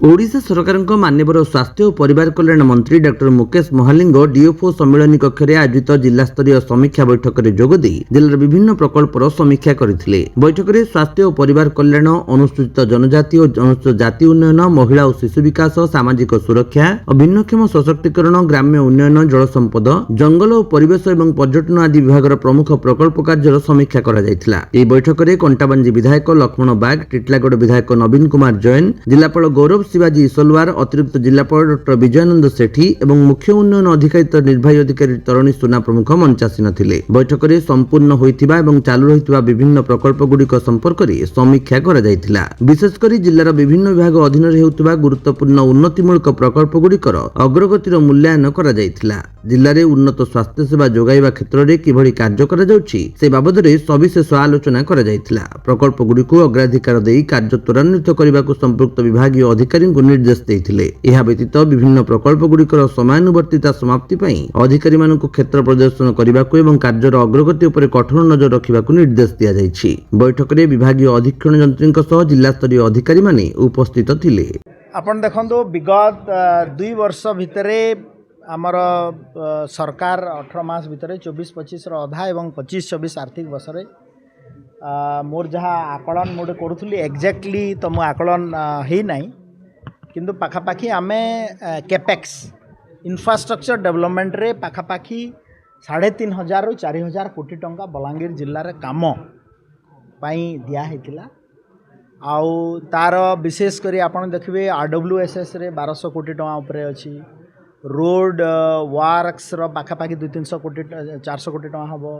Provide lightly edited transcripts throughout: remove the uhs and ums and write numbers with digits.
ओडिशा सरकार मान्यवर स्वास्थ्य और परिवार कल्याण मंत्री डॉक्टर मुकेश महालिंग डीएफओ सम्मेलन कक्ष में आयोजित जिला स्तरीय समीक्षा बैठक में जोगदे जिलार विभिन्न प्रकल्पर समीक्षा करथिले। बैठक में स्वास्थ्य और परिवार कल्याण, अनुसूचित जनजाति और अनुसूचित जाति उन्नयन, महिला और शिशु विकास, सामाजिक सुरक्षा और भिन्नक्षम सशक्तिकरण, ग्राम्य उन्नयन, जल संपद, जंगल और परिवेश और पर्यटन आदि विभाग प्रमुख प्रकल्प कार्यर समीक्षा करा। बैठक में कंटाबांजी विधायक लक्ष्मण बाग, टिटलागढ़ विधायक नवीन कुमार जैन, जिलापाल गौरव शिवाजी इसलवार, अतिरिक्त जिलापाल डॉक्टर विजयानंद सेठी एवं मुख्य उन्नयन अधिकारी निर्वाही अधिकारी तरुणी सुना प्रमुख मंचासीन थिले। बैठक में संपूर्ण होइतिबा एवं चालू रहितिबा विभिन्न प्रकल्प गुड़िक संपर्क में समीक्षा करा जायतिला। विशेषकर जिलार विभिन्न विभाग अधीन हेउतिबा गुरुत्वपूर्ण उन्नतिमूलक प्रकल्प गुड़िकर अग्रगतिर मूल्यांकन करा जायतिला। जिले में उन्नत स्वास्थ्य सेवा जोगाइबा क्षेत्र में किभଳି कार्य करा जाउछि से बाबद सविशेष आलोचना करा जायतिला। प्रकल्प गुड़िक अग्राधिकार देई कार्य त्वरान्वित करने संपृक्त विभागीय अधिकारी निर्देश देइथिले। यह व्यतीत विभिन्न प्रकल्प गुड़िकर समयानुवर्तिता समाप्ति पई अधिकारी मानक क्षेत्र प्रदर्शन करने एवं कार्यर अग्रगति उपर कठोर नजर रखा निर्देश दिया जायछि। बैठक में विभागीय अधीक्षण यंत्री सह जिला स्तरीय अधिकारी माने उपस्थित थिले। आपण देखंतु विगत 2 वर्ष भितरे आमर सरकार 18 मास भितरे 24-25 अधा एवं 25-26 आर्थिक वर्ष रे मोर जहाँ आकलन मोटे करूथली एक्जाक्टली तो मो आकलन हे नाही, किंतु पाखापाखी आमे कैपेक्स इंफ्रास्ट्रक्चर डेवलपमेंट रे पाखापाखी 3500 ରୁ 4000 कोटी टंका बलांगीर जिल्ला रे काम पाई दिया हेतिला। आउ तार विशेष करी आपण देखिबे RWSS रे 1200 कोटी टंका उपरे अछि। रोड वर्क्स रो पाखापाखी 200-300 कोटी 400 कोटी टंका हबो।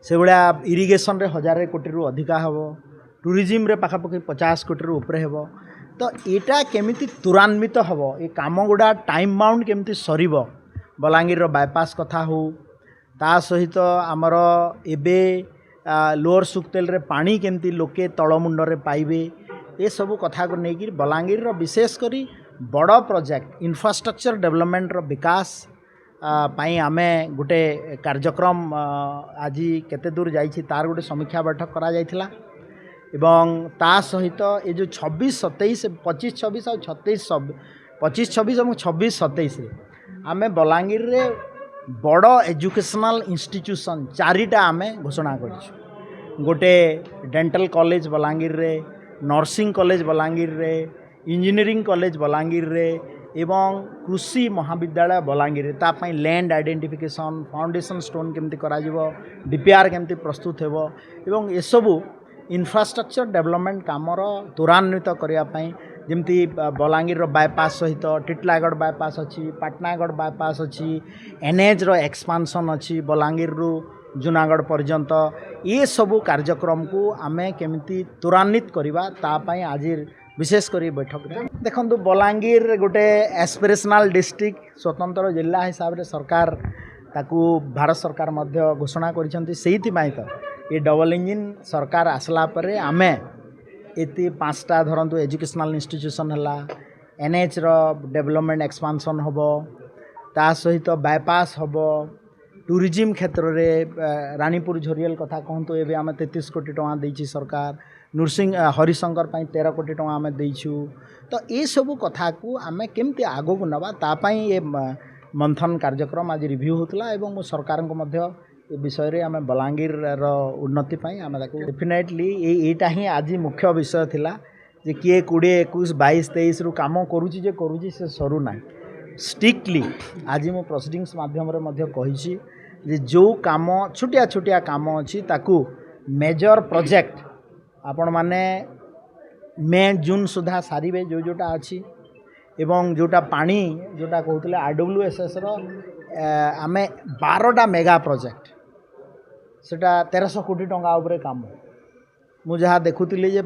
से भाया इरिगेशन रे 1000 कोटी रु अधिका हबो। टूरिज्म रे पाखापाखी 50 कोटी रु उपरे हबो। तो एटा केमिति तुरान्वित हबो, ए काम गुडा टाइम बाउंड केमिति सरीबो। बलांगीर रो बायपास कथा हो, ता सहित आमर एबे लोअर सुक्तेल रे पानी केमिति लोके तळमुंड रे पाइबे, ए सब कथा को नेकी बलांगीर रो विशेष करी बड़ प्रोजेक्ट इंफ्रास्ट्रक्चर डेवलपमेंट रो विकास पाई आमे गोटे कार्यक्रम आज केते दूर जाइछि तार गोटे समीक्षा बैठक करा जाइथिला। एवं ता सहित ये जो 26-27 25-26 और 25-26 और 26-27 आमे बलांगीर रे बड़ एजुकेशनल इंस्टीट्यूशन 4टा आमे घोषणा करिछु। गोटे डेंटल कॉलेज बलांगीर रे, नर्सिंग कॉलेज बलांगीर रे, इंजीनियरिंग कॉलेज बलांगीर रे एवं कृषि महाविद्यालय बलांगीर रे। ता पई लैंड आइडेंटिफिकेशन, फाउंडेशन स्टोन केमती करा जिवो, डीपीआर केमती प्रस्तुत हेबो एवं ए सबु इंफ्रास्ट्रक्चर डेवलपमेंट कामर त्वरान्वित करने जमती बलांगीर बायपास सहित टिटलागढ़ बायपास अच्छी, पाटनागढ़ बायपास अच्छी, एनएच रो एक्सपांशन अच्छी बलांगीर रु जूनागढ़ पर्यंत, ये सबू कार्यक्रम को आमे केमिति त्वरान्वित करवा तापाई आज विशेष करी बैठक देखंतु। बलांगीर गोटे एस्पिरेशनल डिस्ट्रिक्ट स्वतंत्र जिला हिसाब रे सरकार ताकू भारत सरकार मध्य घोषणा करिसेंती। सेहिति माई तो ये डबल इंजिन सरकार आसला परे आमे एति 5टा धरंतु एजुकेशनल इंस्टीट्यूशन हला, एनएच रो डेवलपमेंट एक्सपांशन हबो, ता सहित बायपास हबो, टूरिज्म क्षेत्र रे रानीपुर झोरियल कथा कहंतु एबे आमे 33 कोटी टका देछि सरकार। नृसिंह हरिशंकर पई 13 कोटी टका आमे देइछु। तो ए सब कथा को आमे केमती आगो को नबा ता पई ए मंथन कार्यक्रम आज रिव्यू होतला एवं मो सरकार को मध्य ए विषय रे आमे बलांगीर रो उन्नति पई आमे ताको डेफिनेटली एटा ही आज मुख्य विषय थिला जे किए 20 21 22 23 रु काम करूची जे करूची से सरू ना। स्ट्रिक्टली आज मो प्रोसीडिंग्स माध्यम रे मध्य कहिछि जे जो काम छोटिया छोटिया काम अछि ताकू मेजर प्रोजेक्ट आपण माने मई जून सुधा सारिबे जो जोटा अछि एवं जोटा पानी जोटा कहउतले RWSS रो आमे 12टा मेगा प्रोजेक्ट सेटा 1300 कोटी टंका उपरे काम मु जहाँ देखुतिली जे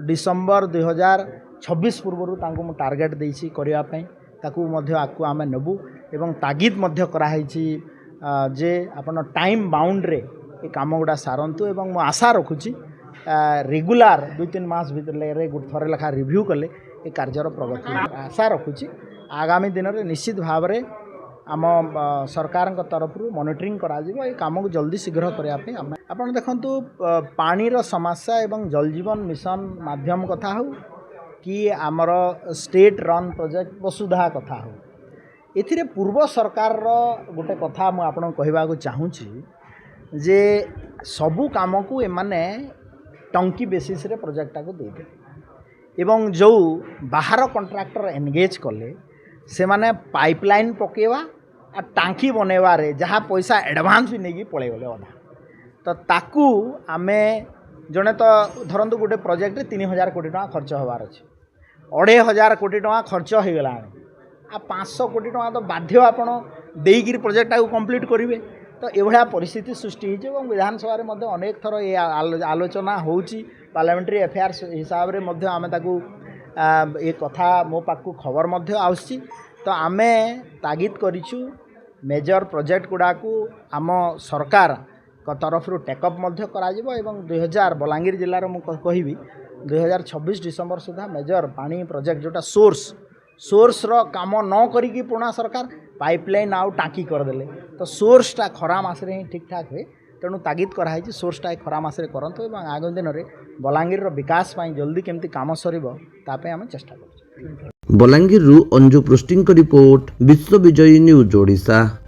डिसेंबर 2026 पूर्व तांको मु टार्गेट देइछि करिया पई ताकू मध्य आकु आमे नेबु एवं तागिद मध्य करा हैछि जे आपण टाइम बाउंड रे ए काम गुडा सारंतु एवं मु आशा रखुछि रेगुलर 2-3 मास भितर गोटे थरे लेखा रिव्यू कले ए कार्यर प्रगति आशा रखुछि। आगामी दिन में निश्चित भाव में आम सरकार तरफ मॉनिटरिंग करा जिवो ए काम को जल्दी शीघ्र करने आपण देखंतु पानी रो समस्या एवं जल जीवन मिशन माध्यम कथा हो कि आमर स्टेट रन प्रोजेक्ट वसुधा कथा हो एथिरे पूर्व सरकार गोटे कथा मु आपन कहबाक चाहूँगी जे सबू काम को एमाने टंकी बेसिस रे प्रोजेक्टा को दे एवं जो बाहर कंट्राक्टर एनगेज कले से माने पाइपलाइन पकेवा आ टांकी बनवारे जहाँ पैसा एडवांस भी नहीं पड़े गले अधा तो ताकू आमे जड़े तो धरतु गोटे प्रोजेक्ट 3000 कोटी टका खर्च होबार अच्छे 2500 कोटी टका खर्च हो गला आ 500 कोटी टका तो बाध्य आपण देईगिरी प्रोजेक्टा को कंप्लीट करेंगे तो यह परिस्थिति सृष्टि होती विधानसभा में अनेक थर ये आलोचना होची पार्लियामेंट्री अफेयर्स हिसाब से आम ये कथा मो पाखु खबर आउसी तो आमे तागिद करिछु मेजर प्रोजेक्ट गुड़ाक आम सरकार का तरफ टेकअप करा एवं 2000 बलांगीर जिलार मु कहबी 2026 डिसेम्बर सुधा मेजर पानी प्रोजेक्ट जोटा सोर्स रो काम न करिकी पुणा सरकार पाइपलाइन आउ टांकी करदेले तो सोर्सटा खरा मासरे ही ठीक ठाक हुए तेणु तागिद कराई सोर्सटा खरा मासरे करंतु एवं आगामी दिन में बलांगीर विकास पाई जल्दी केमती काम सरिबो तापे आम चेष्टा करूँ। बलांगीर अंजु पृष्टि रिपोर्ट विश्व विजयी न्यूज ओडिशा।